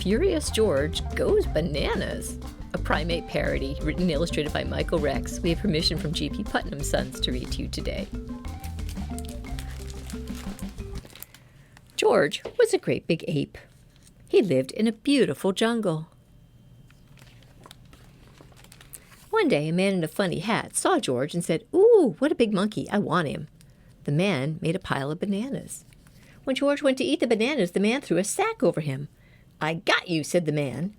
Furious George Goes Bananas, a primate parody written and illustrated by Michael Rex. We have permission from G.P.Putnam Sons to read to you today. George was a great big ape. He lived in a beautiful jungle. One day, a man in a funny hat saw George and said, "Ooh, what a big monkey, I want him." The man made a pile of bananas. When George went to eat the bananas, the man threw a sack over him. "I got you," said the man.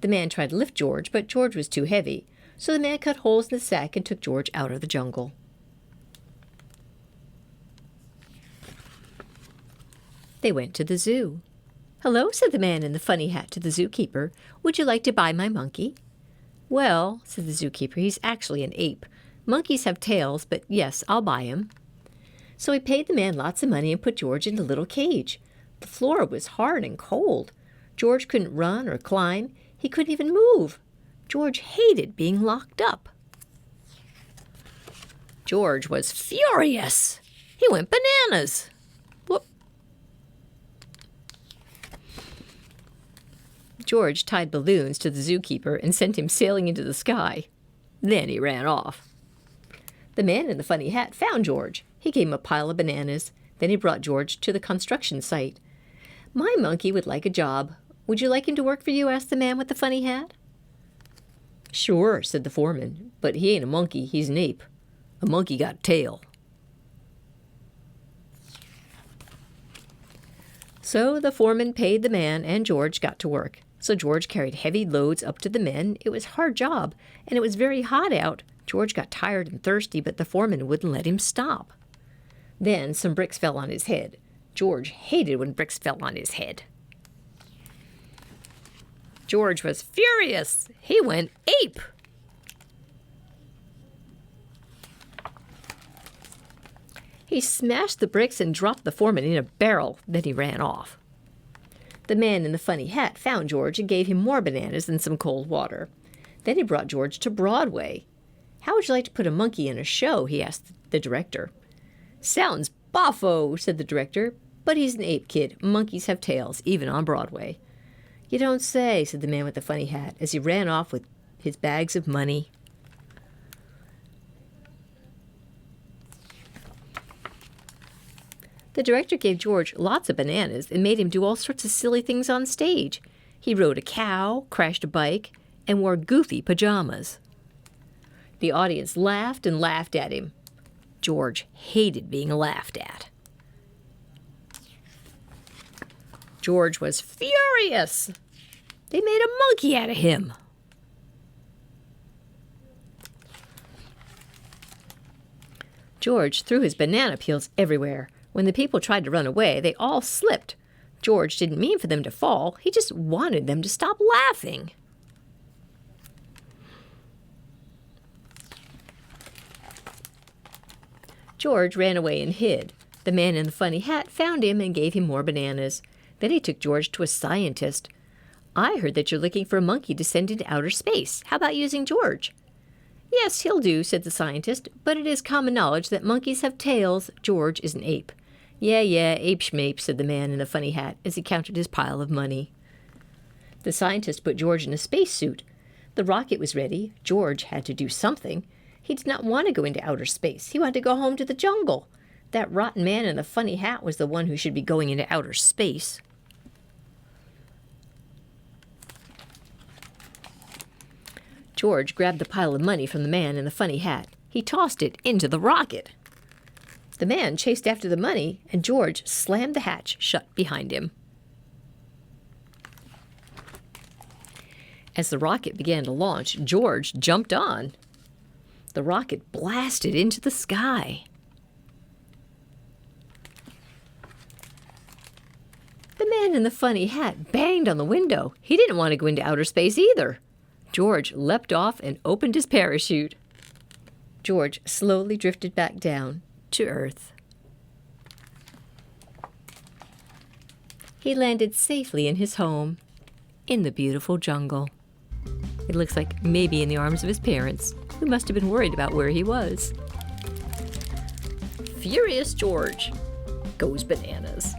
The man tried to lift George, but George was too heavy, so the man cut holes in the sack and took George out of the jungle. They went to the zoo. "Hello," said the man in the funny hat to the zookeeper. "Would you like to buy my monkey?" "Well," said the zookeeper, "he's actually an ape. Monkeys have tails, but yes, I'll buy him." So he paid the man lots of money and put George in a little cage. The floor was hard and cold. George couldn't run or climb. He couldn't even move. George hated being locked up. George was furious. He went bananas. Whoop. George tied balloons to the zookeeper and sent him sailing into the sky. Then he ran off. The man in the funny hat found George. He gave him a pile of bananas. Then he brought George to the construction site. "My monkey would like a job. Would you like him to work for you?" asked the man with the funny hat. "Sure," said the foreman, "but he ain't a monkey, he's an ape. A monkey got a tail." So the foreman paid the man, and George got to work. So George carried heavy loads up to the men. It was a hard job, and it was very hot out. George got tired and thirsty, but the foreman wouldn't let him stop. Then some bricks fell on his head. George hated when bricks fell on his head. George was furious. He went ape. He smashed the bricks and dropped the foreman in a barrel. Then he ran off. The man in the funny hat found George and gave him more bananas and some cold water. Then he brought George to Broadway. "How would you like to put a monkey in a show?" he asked the director. "Sounds boffo," said the director, "but he's an ape kid. Monkeys have tails, even on Broadway." "You don't say," said the man with the funny hat as he ran off with his bags of money. The director gave George lots of bananas and made him do all sorts of silly things on stage. He rode a cow, crashed a bike, and wore goofy pajamas. The audience laughed and laughed at him. George hated being laughed at. George was furious. They made a monkey out of him. George threw his banana peels everywhere. When the people tried to run away, they all slipped. George didn't mean for them to fall. He just wanted them to stop laughing. George ran away and hid. The man in the funny hat found him and gave him more bananas. Then he took George to a scientist. "I heard that you're looking for a monkey to send into outer space. How about using George?" "Yes, he'll do," said the scientist, "but it is common knowledge that monkeys have tails. George is an ape." Yeah, ape schmape," said the man in the funny hat as he counted his pile of money. The scientist put George in a spacesuit. The rocket was ready. George had to do something. He did not want to go into outer space. He wanted to go home to the jungle. That rotten man in the funny hat was the one who should be going into outer space. George grabbed the pile of money from the man in the funny hat. He tossed it into the rocket. The man chased after the money, and George slammed the hatch shut behind him. As the rocket began to launch, George jumped on. The rocket blasted into the sky. The man in the funny hat banged on the window. He didn't want to go into outer space either. George leapt off and opened his parachute. George slowly drifted back down to Earth. He landed safely in his home in the beautiful jungle. It looks like maybe in the arms of his parents, who must have been worried about where he was. Furious George Goes Bananas.